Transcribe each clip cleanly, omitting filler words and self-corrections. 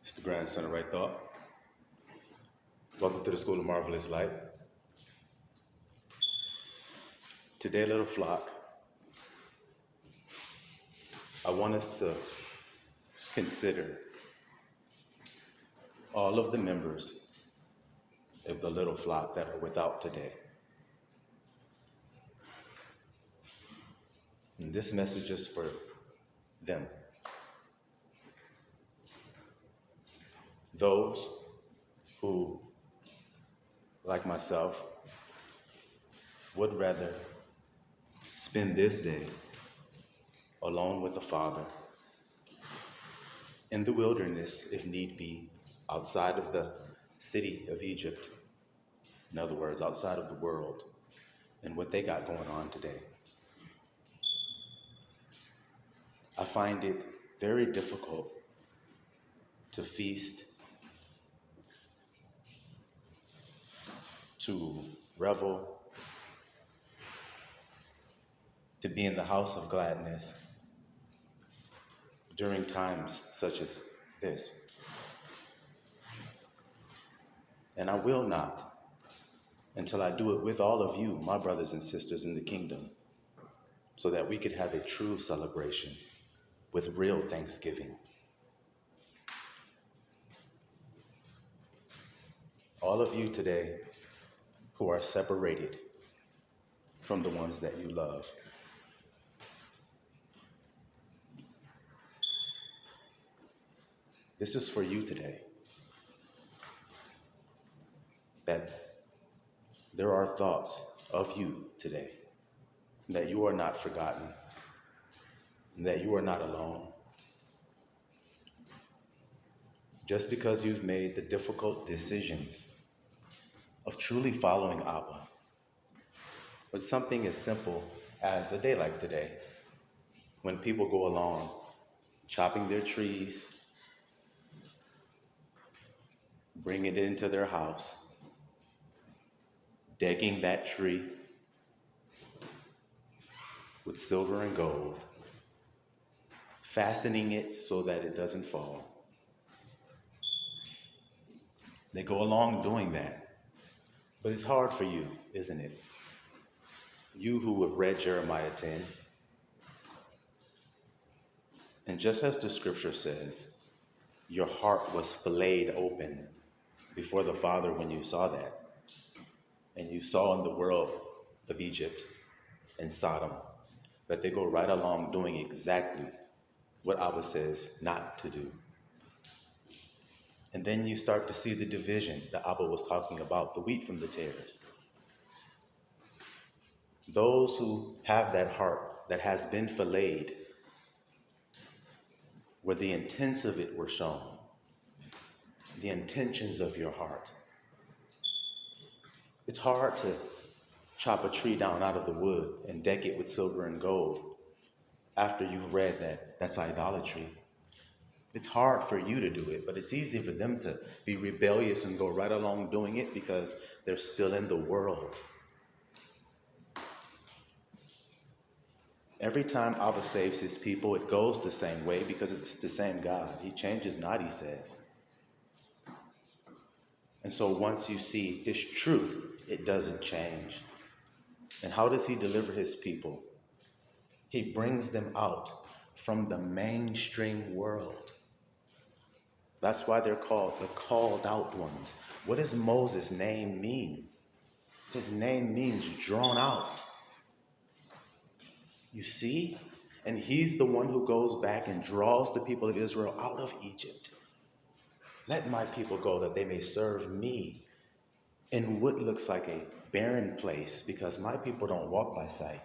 It's the grandson of Right Thought. Welcome to the School of Marvelous Light. Today, little flock, I want us to consider all of the members of the little flock that are without today. And this message is for them. Those who, like myself, would rather spend this day alone with the Father in the wilderness, if need be, outside of the city of Egypt. In other words, outside of the world and what they got going on today. I find it very difficult to feast, to revel, to be in the house of gladness during times such as this. And I will not until I do it with all of you, my brothers and sisters in the kingdom, so that we could have a true celebration with real thanksgiving. All of you today who are separated from the ones that you love, this is for you today. That there are thoughts of you today, that you are not forgotten, that you are not alone. Just because you've made the difficult decisions of truly following Abba, but something as simple as a day like today, when people go along chopping their trees, bringing it into their house, decking that tree with silver and gold, fastening it so that it doesn't fall. They go along doing that. But it's hard for you, isn't it? You who have read Jeremiah 10. And just as the scripture says, your heart was filleted open before the Father when you saw that. And you saw in the world of Egypt and Sodom that they go right along doing exactly what Abba says not to do. And then you start to see the division that Abba was talking about, the wheat from the tares. Those who have that heart that has been filleted, where the intents of it were shown, the intentions of your heart. It's hard to chop a tree down out of the wood and deck it with silver and gold after you've read that that's idolatry. It's hard for you to do it, but it's easy for them to be rebellious and go right along doing it because they're still in the world. Every time Abba saves his people, it goes the same way because it's the same God. He changes not, he says. And so once you see his truth, it doesn't change. And how does he deliver his people? He brings them out from the mainstream world. That's why they're called the called out ones. What does Moses' name mean? His name means drawn out. You see? And he's the one who goes back and draws the people of Israel out of Egypt. Let my people go that they may serve me in what looks like a barren place, because my people don't walk by sight.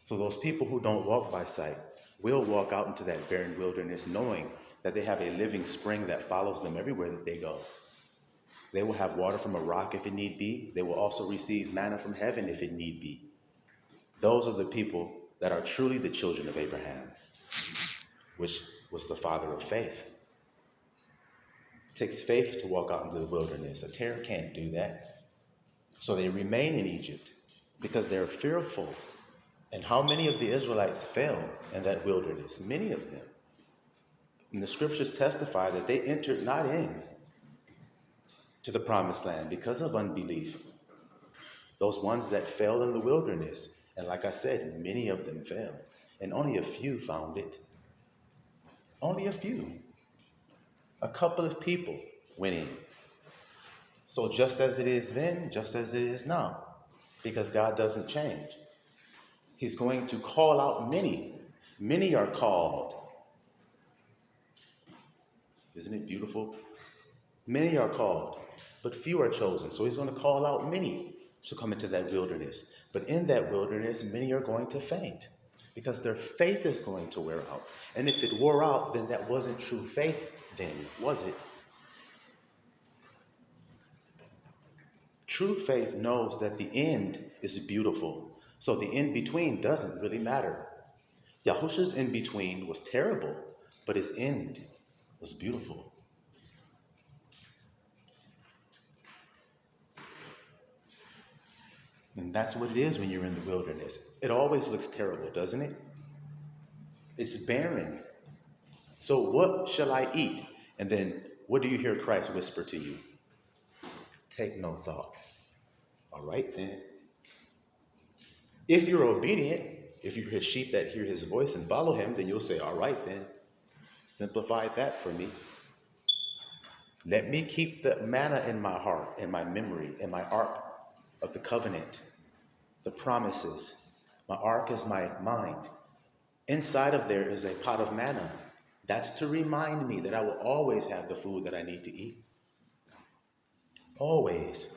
So those people who don't walk by sight will walk out into that barren wilderness knowing that they have a living spring that follows them everywhere that they go. They will have water from a rock if it need be. They will also receive manna from heaven if it need be. Those are the people that are truly the children of Abraham, which was the father of faith. It takes faith to walk out into the wilderness. A terror can't do that. So they remain in Egypt because they're fearful. And how many of the Israelites fell in that wilderness? Many of them. And the scriptures testify that they entered not in to the promised land because of unbelief. Those ones that fell in the wilderness. And like I said, many of them fell. And only a few found it. Only a few. A couple of people went in. So just as it is then, just as it is now. Because God doesn't change. He's going to call out many. Many are called. Isn't it beautiful? Many are called, but few are chosen. So he's going to call out many to come into that wilderness. But in that wilderness, many are going to faint because their faith is going to wear out. And if it wore out, then that wasn't true faith then, was it? True faith knows that the end is beautiful. So the in-between doesn't really matter. Yahushua's in-between was terrible, but his end was beautiful. And that's what it is when you're in the wilderness. It always looks terrible, doesn't it? It's barren. So what shall I eat? And then what do you hear Christ whisper to you? Take no thought. All right then. If you're obedient, if you're his sheep that hear his voice and follow him, then you'll say, all right then. Simplify that for me. Let me keep the manna in my heart, in my memory, in my ark of the covenant, the promises. My ark is my mind. Inside of there is a pot of manna. That's to remind me that I will always have the food that I need to eat. Always.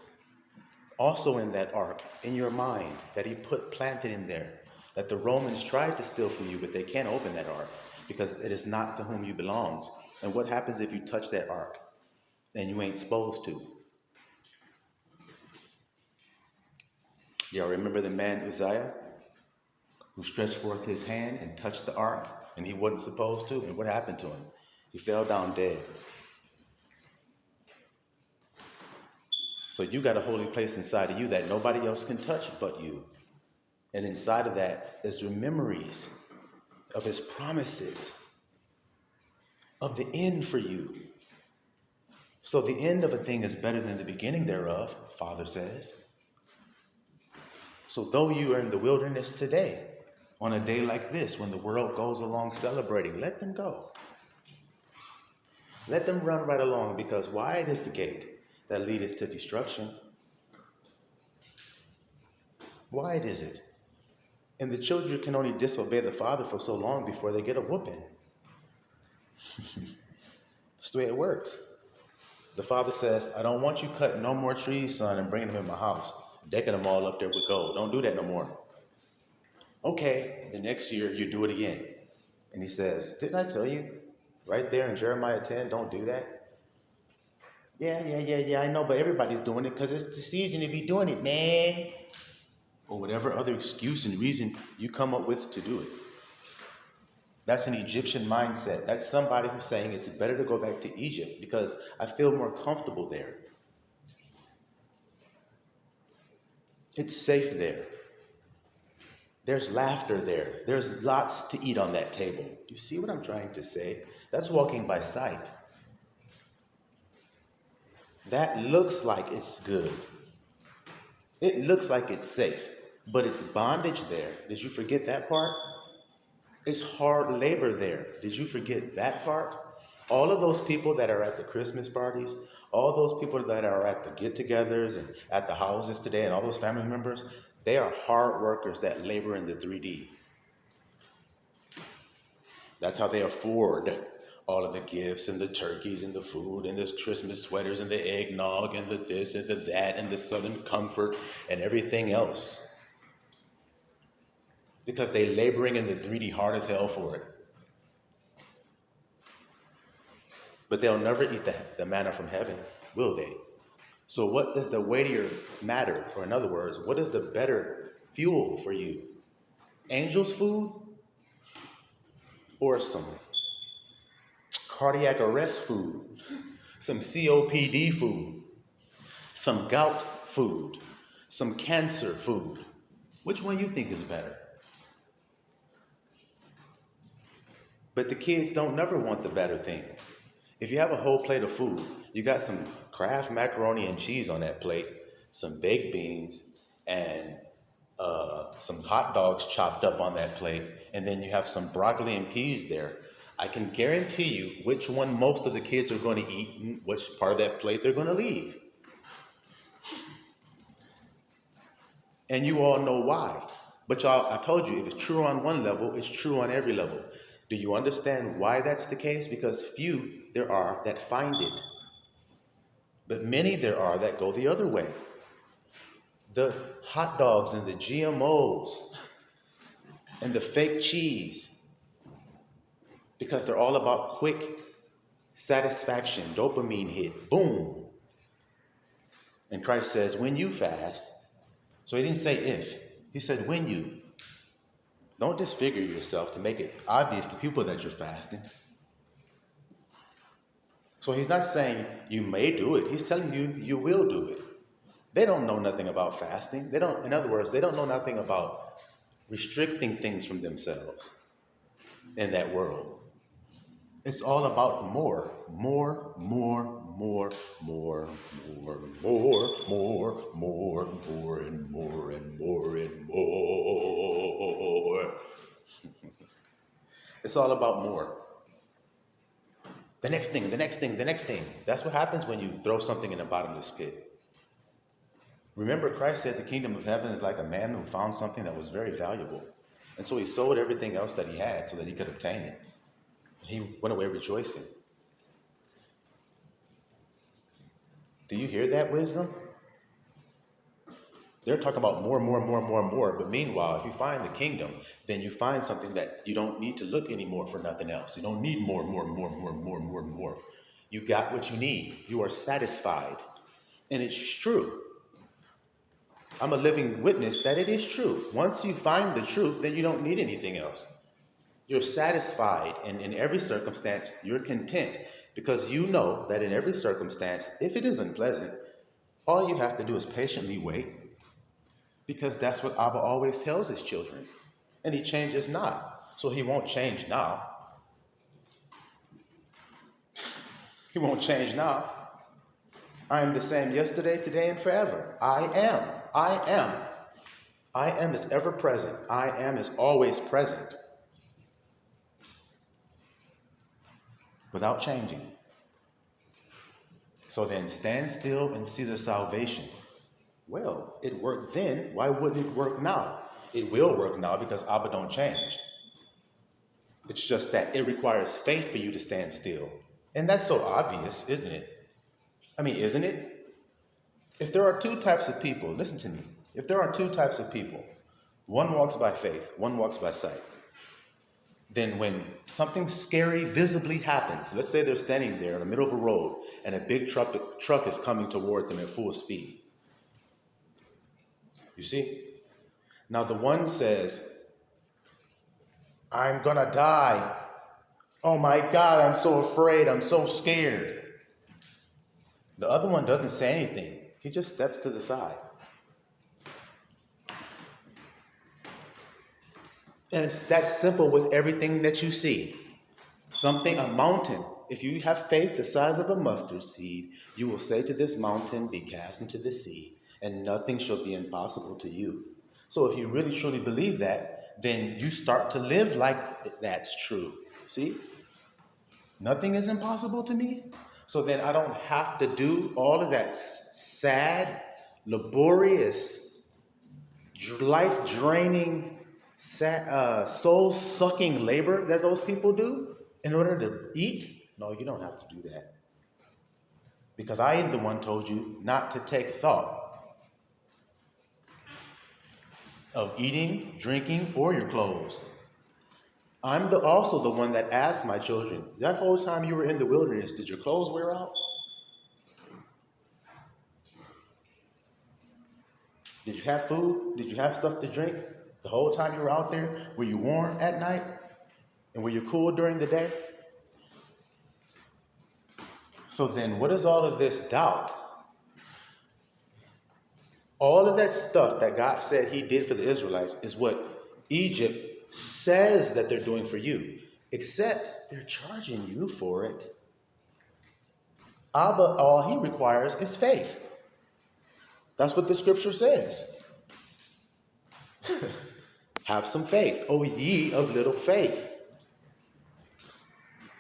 Also in that ark, in your mind, that he planted in there, that the Romans tried to steal from you, but they can't open that ark because it is not to whom you belongs. And what happens if you touch that ark and you ain't supposed to? Y'all remember the man Uzziah who stretched forth his hand and touched the ark and he wasn't supposed to? And what happened to him? He fell down dead. So you got a holy place inside of you that nobody else can touch but you. And inside of that is your memories of his promises, of the end for you. So the end of a thing is better than the beginning thereof, Father says. So though you are in the wilderness today, on a day like this, when the world goes along celebrating, let them go. Let them run right along, because wide is the gate that leadeth to destruction. Wide is it? And the children can only disobey the father for so long before they get a whooping. That's the way it works. The father says, I don't want you cutting no more trees, son, and bringing them in my house, decking them all up there with gold. Don't do that no more. Okay, the next year you do it again. And he says, didn't I tell you right there in Jeremiah 10, don't do that? Yeah, I know, but everybody's doing it because it's the season to be doing it, man. Or whatever other excuse and reason you come up with to do it. That's an Egyptian mindset. That's somebody who's saying it's better to go back to Egypt because I feel more comfortable there. It's safe there. There's laughter there. There's lots to eat on that table. Do you see what I'm trying to say? That's walking by sight. That looks like it's good. It looks like it's safe, but it's bondage there. Did you forget that part? It's hard labor there. Did you forget that part? All of those people that are at the Christmas parties, all those people that are at the get-togethers and at the houses today, and all those family members, they are hard workers that labor in the 3D. That's how they afford all of the gifts and the turkeys and the food and the Christmas sweaters and the eggnog and the this and the that and the Southern comfort and everything else. Because they're laboring in the 3D hard as hell for it. But they'll never eat the manna from heaven, will they? So what does the weightier matter? Or in other words, what is the better fuel for you? Angels' food? Or some cardiac arrest food? Some COPD food? Some gout food? Some cancer food? Which one you think is better? But the kids don't never want the better thing. If you have a whole plate of food, you got some Kraft macaroni and cheese on that plate, some baked beans, and some hot dogs chopped up on that plate, and then you have some broccoli and peas there. I can guarantee you which one most of the kids are going to eat and which part of that plate they're going to leave. And you all know why. But y'all, I told you, if it's true on one level, it's true on every level. Do you understand why that's the case? Because few there are that find it. But many there are that go the other way. The hot dogs and the GMOs and the fake cheese, because they're all about quick satisfaction, dopamine hit, boom. And Christ says, when you fast, so he didn't say if, he said when you. Don't disfigure yourself to make it obvious to people that you're fasting. So he's not saying you may do it. He's telling you you will do it. They don't know nothing about fasting. In other words, they don't know nothing about restricting things from themselves in that world. It's all about more, more, more, more, more, more, more, more, more, more, and more, and more, and more. It's all about more. The next thing, the next thing, the next thing. That's what happens when you throw something in a bottomless pit. Remember, Christ said the kingdom of heaven is like a man who found something that was very valuable. And so he sold everything else that he had so that he could obtain it. He went away rejoicing. Do you hear that, wisdom? They're talking about more, more, more, more, more. But meanwhile, if you find the kingdom, then you find something that you don't need to look anymore for nothing else. You don't need more, more, more, more, more, more, more. You got what you need. You are satisfied. And it's true. I'm a living witness that it is true. Once you find the truth, then you don't need anything else. You're satisfied, and in every circumstance, you're content, because you know that in every circumstance, if it is unpleasant, all you have to do is patiently wait, because that's what Abba always tells his children, and he changes not, so he won't change now. He won't change now. I am the same yesterday, today, and forever. I am. I am. I am is ever present. I am is always present. Without changing. So then stand still and see the salvation. Well, it worked then. Why wouldn't it work now? It will work now because Abba don't change. It's just that it requires faith for you to stand still. And that's so obvious, isn't it? I mean, isn't it? If there are two types of people, listen to me. If there are two types of people, one walks by faith, one walks by sight. Then when something scary visibly happens, let's say they're standing there in the middle of a road and a big truck is coming toward them at full speed. You see? Now the one says, I'm gonna die. Oh my God, I'm so afraid, I'm so scared. The other one doesn't say anything. He just steps to the side. And it's that simple with everything that you see. A mountain. If you have faith the size of a mustard seed, you will say to this mountain, be cast into the sea, and nothing shall be impossible to you. So if you really truly believe that, then you start to live like that's true. See? Nothing is impossible to me. So then I don't have to do all of that sad, laborious, life-draining, soul-sucking labor that those people do in order to eat. No, you don't have to do that. Because I am the one told you not to take thought of eating, drinking, or your clothes. I'm also the one that asked my children, that whole time you were in the wilderness, did your clothes wear out? Did you have food? Did you have stuff to drink? The whole time you were out there, were you warm at night? And were you cool during the day? So then what is all of this doubt? All of that stuff that God said he did for the Israelites is what Egypt says that they're doing for you. except they're charging you for it. Abba, all he requires is faith. That's what the scripture says. Have some faith, O ye of little faith.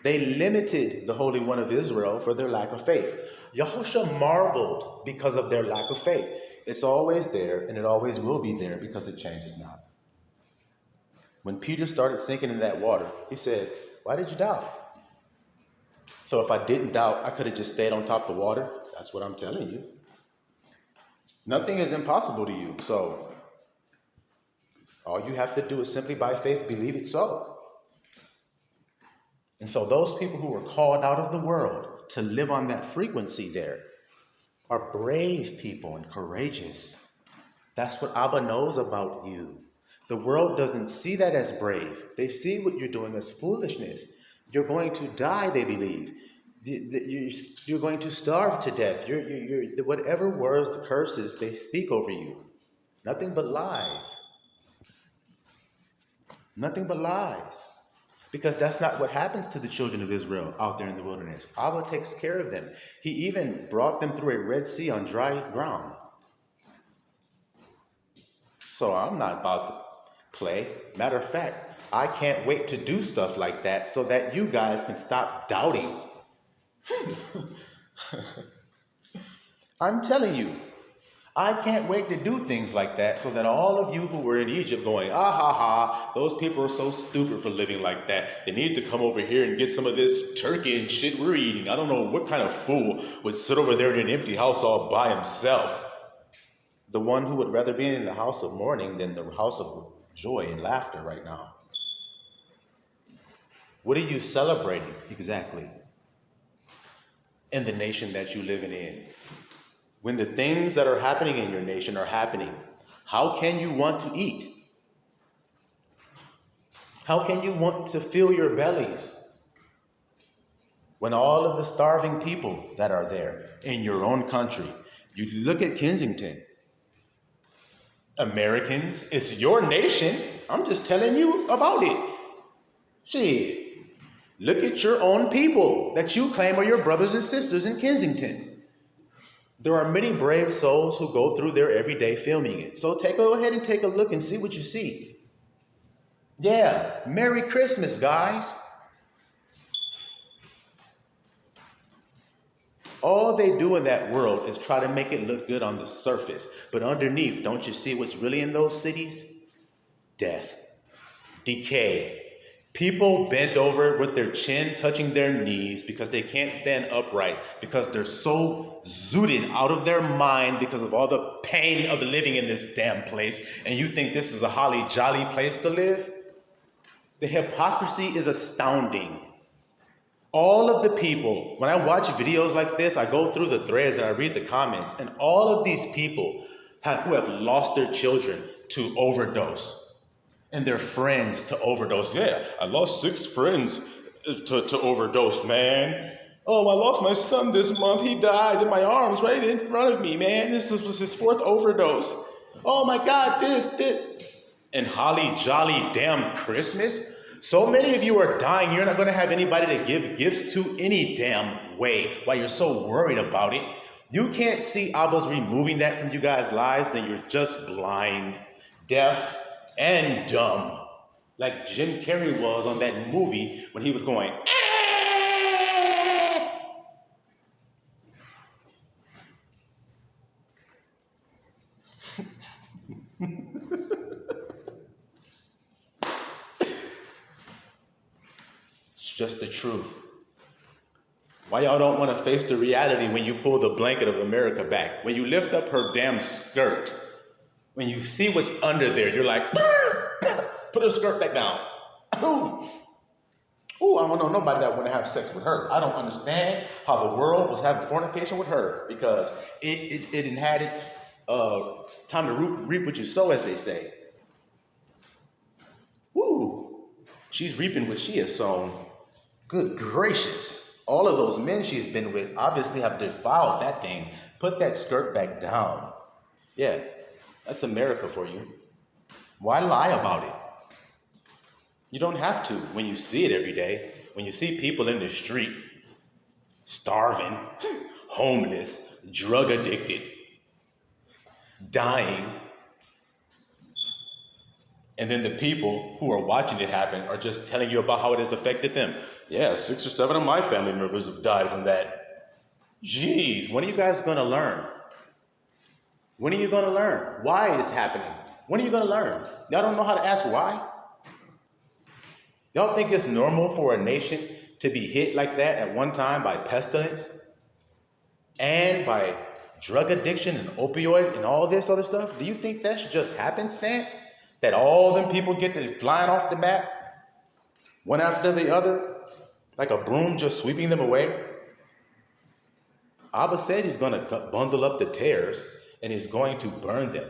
They limited the Holy One of Israel for their lack of faith. Yahushua marveled because of their lack of faith. It's always there, and it always will be there because it changes not. When Peter started sinking in that water, he said, why did you doubt? So if I didn't doubt, I could have just stayed on top of the water. That's what I'm telling you. Nothing is impossible to you. So all you have to do is simply by faith believe it so. And so those people who were called out of the world to live on that frequency there are brave people and courageous. That's what Abba knows about you. The world doesn't see that as brave. They see what you're doing as foolishness. You're going to die, they believe. You're going to starve to death. You're whatever words, the curses they speak over you. Nothing but lies. Nothing but lies. Because that's not what happens to the children of Israel out there in the wilderness. Abba takes care of them. He even brought them through a Red Sea on dry ground. So I'm not about to play. Matter of fact, I can't wait to do stuff like that so that you guys can stop doubting. I'm telling you, I can't wait to do things like that so that all of you who were in Egypt going, ah ha ha, those people are so stupid for living like that. They need to come over here and get some of this turkey and shit we're eating. I don't know what kind of fool would sit over there in an empty house all by himself. The one who would rather be in the house of mourning than the house of joy and laughter right now. What are you celebrating exactly in the nation that you live in? When the things that are happening in your nation are happening, how can you want to eat? How can you want to fill your bellies when all of the starving people that are there in your own country, you look at Kensington, Americans, it's your nation. I'm just telling you about it. Shit, look at your own people that you claim are your brothers and sisters in Kensington. There are many brave souls who go through there every day filming it. So go ahead and take a look and see what you see. Yeah, Merry Christmas, guys. All they do in that world is try to make it look good on the surface. But underneath, don't you see what's really in those cities? Death, decay. People bent over with their chin touching their knees because they can't stand upright, because they're so zooted out of their mind because of all the pain of living in this damn place. And you think this is a holly jolly place to live? The hypocrisy is astounding. All of the people, when I watch videos like this, I go through the threads and I read the comments, and all of these people who have lost their children to overdose. And their friends to overdose. Yeah, I lost 6 friends to overdose, man. Oh, I lost my son this month. He died in my arms right in front of me, man. This was his 4th overdose. Oh my God, this. And holly jolly damn Christmas. So many of you are dying. You're not going to have anybody to give gifts to any damn way while you're so worried about it. You can't see Abba's removing that from you guys' lives, then you're just blind, deaf, and dumb, like Jim Carrey was on that movie when he was going, ah! It's just the truth. Why y'all don't want to face the reality when you pull the blanket of America back? When you lift up her damn skirt, when you see what's under there, you're like, put her skirt back down. Ooh, I don't know nobody that want to have sex with her. I don't understand how the world was having fornication with her, because it didn't had its time to reap what you sow, as they say. Woo, she's reaping what she has sown. Good gracious. All of those men she's been with obviously have defiled that thing. Put that skirt back down. Yeah. That's America for you. Why lie about it? You don't have to when you see it every day. When you see people in the street, starving, homeless, drug addicted, dying, and then the people who are watching it happen are just telling you about how it has affected them. Yeah, 6 or 7 of my family members have died from that. Jeez, when are you guys going to learn? When are you going to learn? Why it's happening? When are you going to learn? Y'all don't know how to ask why? Y'all think it's normal for a nation to be hit like that at one time by pestilence and by drug addiction and opioid and all this other stuff? Do you think that should just happenstance? That all them people get to flying off the map, one after the other, like a broom just sweeping them away? Abba said he's going to bundle up the tares and he's going to burn them.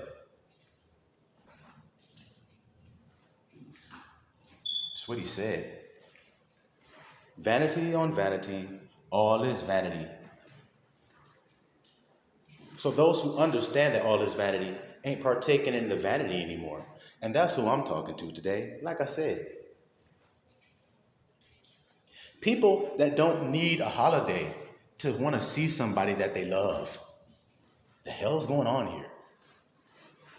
That's what he said. Vanity on vanity, all is vanity. So those who understand that all is vanity ain't partaking in the vanity anymore. And that's who I'm talking to today. Like I said, people that don't need a holiday to want to see somebody that they love. The hell's going on here?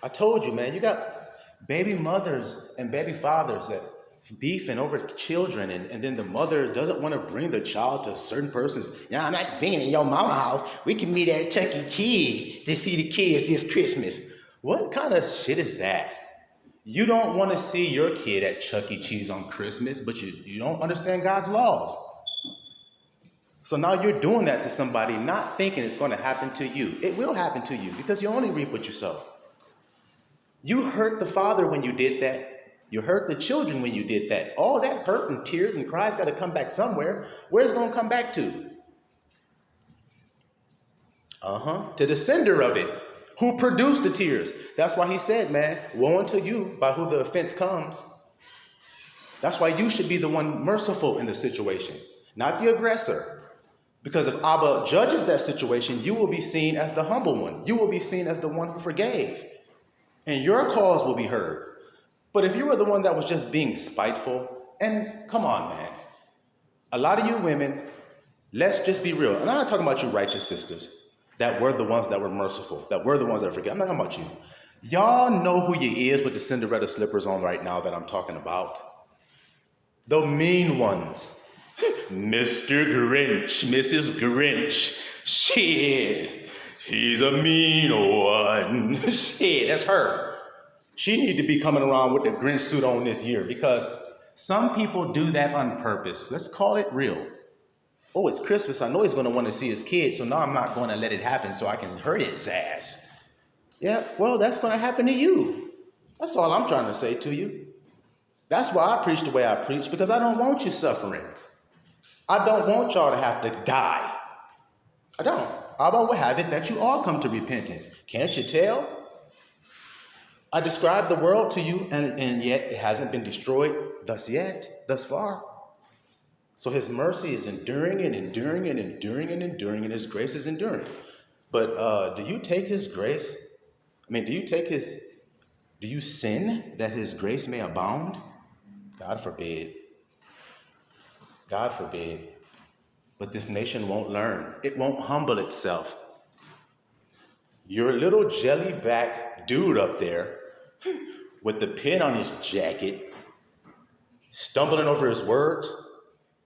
I told you, man, you got baby mothers and baby fathers that beefing over children, and then the mother doesn't want to bring the child to certain persons. Yeah, I'm not being in your mama house. We can meet at Chuck E. Cheese to see the kids this Christmas. What kind of shit is that? You don't want to see your kid at Chuck E. Cheese on Christmas, but you don't understand God's laws. So now you're doing that to somebody, not thinking it's going to happen to you. It will happen to you because you only reap what you sow. You hurt the father when you did that. You hurt the children when you did that. All that hurt and tears and cries got to come back somewhere. Where's it going to come back to? To the sender of it, who produced the tears. That's why he said, man, woe unto you by who the offense comes. That's why you should be the one merciful in the situation, not the aggressor. Because if Abba judges that situation, you will be seen as the humble one. You will be seen as the one who forgave. And your cause will be heard. But if you were the one that was just being spiteful, and come on, man. A lot of you women, let's just be real. And I'm not talking about you righteous sisters that were the ones that were merciful, that were the ones that forgave. I'm not talking about you. Y'all know who you is with the Cinderella slippers on right now that I'm talking about. The mean ones. Mr. Grinch, Mrs. Grinch. Shit, he's a mean one. Shit, that's her. She need to be coming around with the Grinch suit on this year because some people do that on purpose. Let's call it real. Oh, it's Christmas. I know he's going to want to see his kid, so now I'm not going to let it happen so I can hurt his ass. Yeah, well, that's going to happen to you. That's all I'm trying to say to you. That's why I preach the way I preach, because I don't want you suffering. I don't want y'all to have to die. I don't. Abba will have it that you all come to repentance. Can't you tell? I described the world to you, and yet it hasn't been destroyed thus far. So his mercy is enduring and enduring and enduring and enduring, and his grace is enduring. But do you take his grace? Do you sin that his grace may abound? God forbid. God forbid. But this nation won't learn. It won't humble itself. Your little jellyback dude up there with the pin on his jacket, stumbling over his words,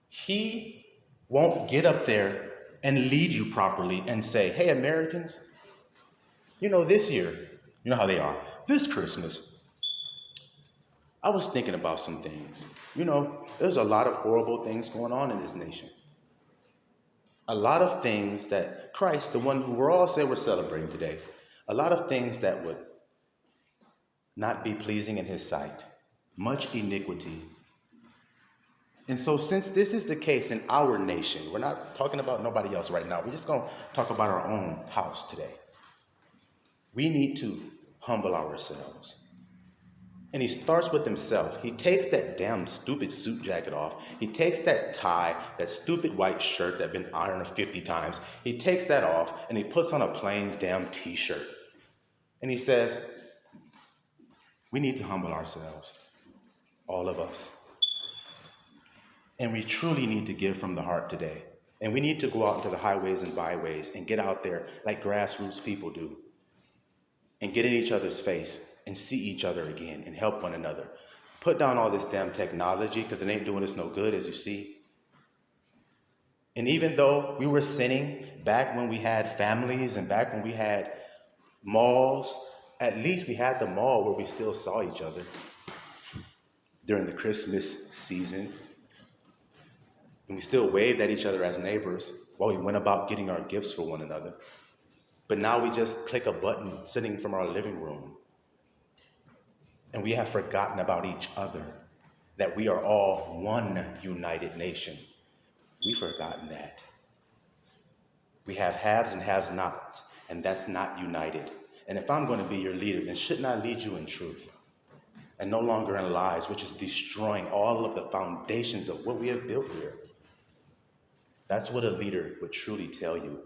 he won't get up there and lead you properly and say, hey, Americans, this year, you know how they are, this Christmas, I was thinking about some things. There's a lot of horrible things going on in this nation. A lot of things that Christ, the one who we're all saying we're celebrating today, a lot of things that would not be pleasing in his sight, much iniquity. And so since this is the case in our nation, we're not talking about nobody else right now. We're just going to talk about our own house today. We need to humble ourselves. And he starts with himself. He takes that damn stupid suit jacket off. He takes that tie, that stupid white shirt that's been ironed 50 times. He takes that off and he puts on a plain damn t-shirt. And he says, we need to humble ourselves. All of us. And we truly need to give from the heart today. And we need to go out into the highways and byways and get out there like grassroots people do and get in each other's face and see each other again and help one another. Put down all this damn technology because it ain't doing us no good, as you see. And even though we were sinning back when we had families and back when we had malls, at least we had the mall where we still saw each other during the Christmas season. And we still waved at each other as neighbors while we went about getting our gifts for one another. But now we just click a button sitting from our living room. And we have forgotten about each other, that we are all one united nation. We've forgotten that. We have haves and have-nots, and that's not united. And if I'm going to be your leader, then shouldn't I lead you in truth and no longer in lies, which is destroying all of the foundations of what we have built here? That's what a leader would truly tell you.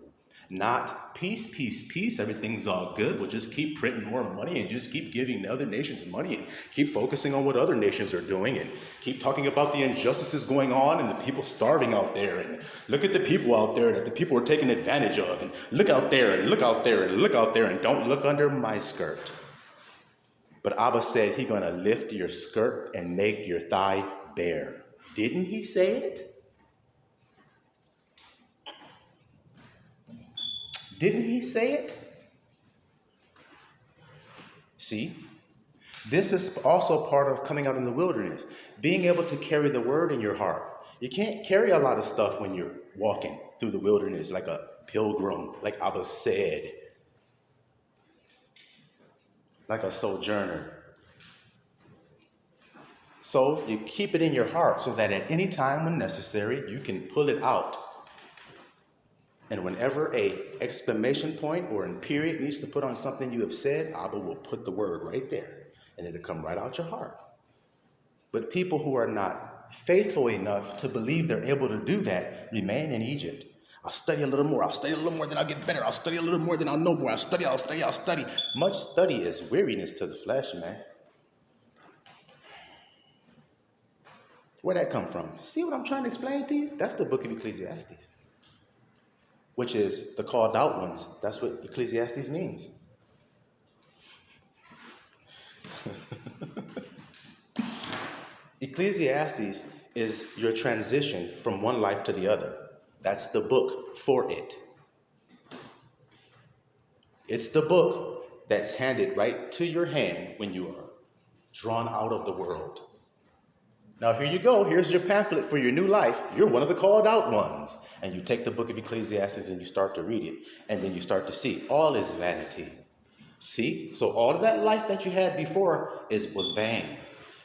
Not peace, peace, peace, everything's all good. We'll just keep printing more money and just keep giving other nations money and keep focusing on what other nations are doing and keep talking about the injustices going on and the people starving out there and look at the people out there that the people are taking advantage of and look out there and look out there and look out there and don't look under my skirt. But Abba said he's going to lift your skirt and make your thigh bare. Didn't he say it? Didn't he say it? See, this is also part of coming out in the wilderness, being able to carry the word in your heart. You can't carry a lot of stuff when you're walking through the wilderness like a pilgrim, like Abba said, like a sojourner. So you keep it in your heart so that at any time when necessary, you can pull it out. And whenever a exclamation point or a period needs to put on something you have said, Abba will put the word right there, and it'll come right out your heart. But people who are not faithful enough to believe they're able to do that remain in Egypt. I'll study a little more. I'll study a little more, then I'll get better. I'll study a little more, then I'll know more. I'll study. Much study is weariness to the flesh, man. Where'd that come from? See what I'm trying to explain to you? That's the book of Ecclesiastes, which is the called out ones. That's what Ecclesiastes means. Ecclesiastes is your transition from one life to the other. That's the book for it. It's the book that's handed right to your hand when you are drawn out of the world. Now here you go. Here's your pamphlet for your new life. You're one of the called out ones. And you take the book of Ecclesiastes and you start to read it. And then you start to see all is vanity. See? So all of that life that you had before was vain.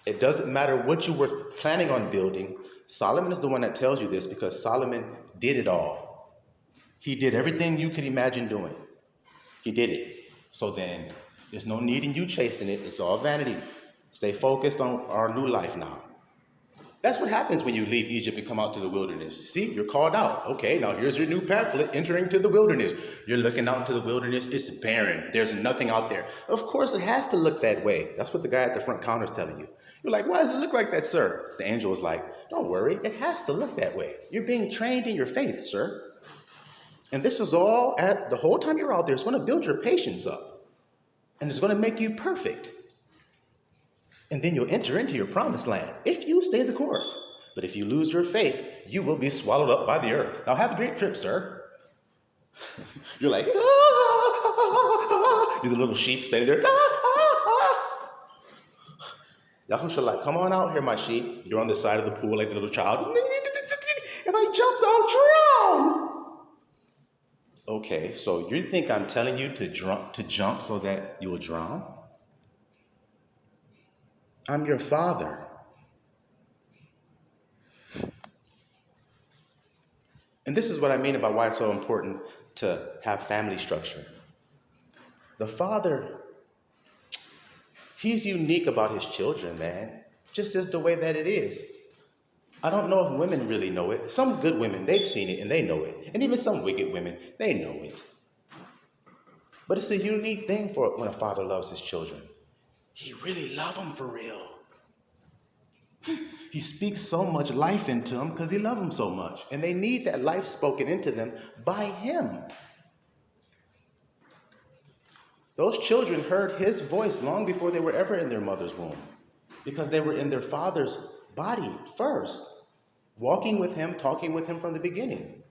It doesn't matter what you were planning on building. Solomon is the one that tells you this because Solomon did it all. He did everything you could imagine doing. He did it. So then there's no need in you chasing it. It's all vanity. Stay focused on our new life now. That's what happens when you leave Egypt and come out to the wilderness. See, you're called out. Okay, now here's your new pamphlet, entering to the wilderness. You're looking out into the wilderness. It's barren. There's nothing out there. Of course, it has to look that way. That's what the guy at the front counter is telling you. You're like, why does it look like that, sir? The angel is like, don't worry. It has to look that way. You're being trained in your faith, sir. And this is all, the whole time you're out there, it's going to build your patience up. And it's going to make you perfect. And then you'll enter into your promised land if you stay the course. But if you lose your faith, you will be swallowed up by the earth. Now have a great trip, sir. You're like, ah! You're the little sheep standing there. Yahushua like, come on out here, my sheep. You're on the side of the pool like the little child. If I jump, I'll drown. Okay, so you think I'm telling you to jump so that you will drown? I'm your father. And this is what I mean about why it's so important to have family structure. The father, he's unique about his children, man. Just as the way that it is. I don't know if women really know it. Some good women, they've seen it and they know it. And even some wicked women, they know it. But it's a unique thing for when a father loves his children. He really loves them for real. He speaks so much life into them because he loves them so much. And they need that life spoken into them by him. Those children heard his voice long before they were ever in their mother's womb, because they were in their father's body first, walking with him, talking with him from the beginning.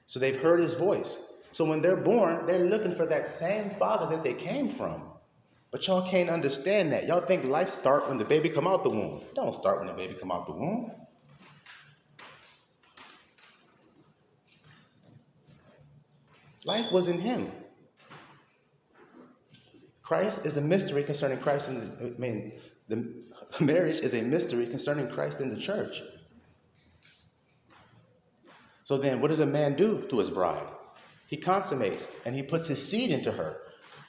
So they've heard his voice. So when they're born, they're looking for that same father that they came from. But y'all can't understand that. Y'all think life starts when the baby come out the womb. It don't start when the baby come out the womb. Life was in him. Christ is a mystery concerning Christ the marriage is a mystery concerning Christ and the church. So then what does a man do to his bride? He consummates and he puts his seed into her.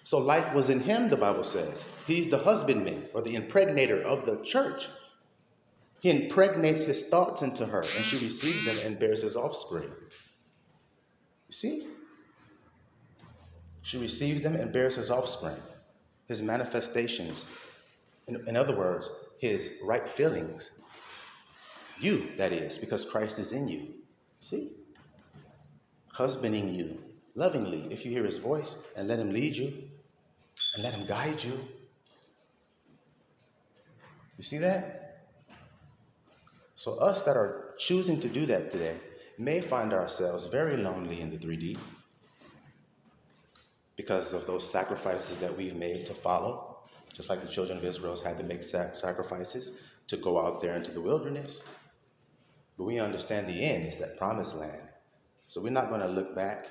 So life was in him, the Bible says. He's the husbandman or the impregnator of the church. He impregnates his thoughts into her, and she receives them and bears his offspring. You see? She receives them and bears his offspring, his manifestations. In other words, his right feelings. You, that is, because Christ is in you. See? Husbanding you lovingly if you hear his voice and let him lead you and let him guide you. You see that? So us that are choosing to do that today may find ourselves very lonely in the 3D because of those sacrifices that we've made to follow, just like the children of Israel had to make sacrifices to go out there into the wilderness. But we understand the end is that promised land. So we're not going to look back,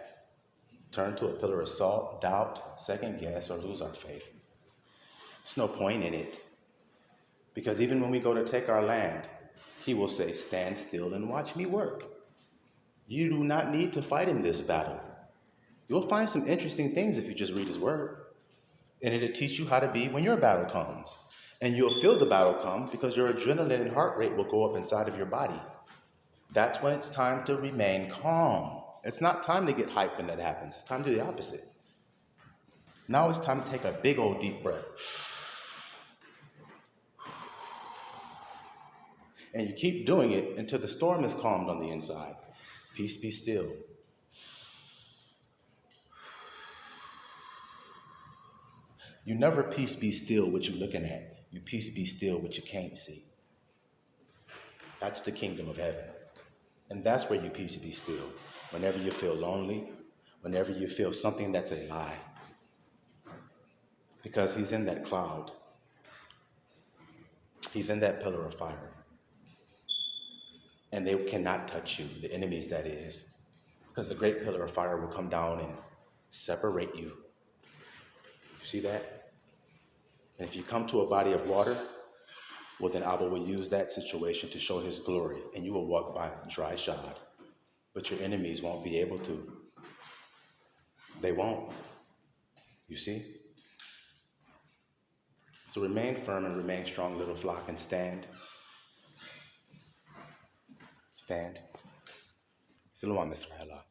turn to a pillar of salt, doubt, second guess, or lose our faith. There's no point in it. Because even when we go to take our land, he will say, stand still and watch me work. You do not need to fight in this battle. You'll find some interesting things if you just read his word. And it'll teach you how to be when your battle comes. And you'll feel the battle come because your adrenaline and heart rate will go up inside of your body. That's when it's time to remain calm. It's not time to get hyped when that happens. It's time to do the opposite. Now it's time to take a big old deep breath. And you keep doing it until the storm is calmed on the inside. Peace be still. You never peace be still what you're looking at. You peace be still what you can't see. That's the kingdom of heaven. And that's where you peace be still. Whenever you feel lonely, whenever you feel something that's a lie. Because he's in that cloud. He's in that pillar of fire. And they cannot touch you, the enemies that is. Because the great pillar of fire will come down and separate you. You see that? And if you come to a body of water, well, then Abba will use that situation to show his glory, and you will walk by dry shod. But your enemies won't be able to. They won't. You see? So remain firm and remain strong, little flock, and stand. Stand. Siluam Israel.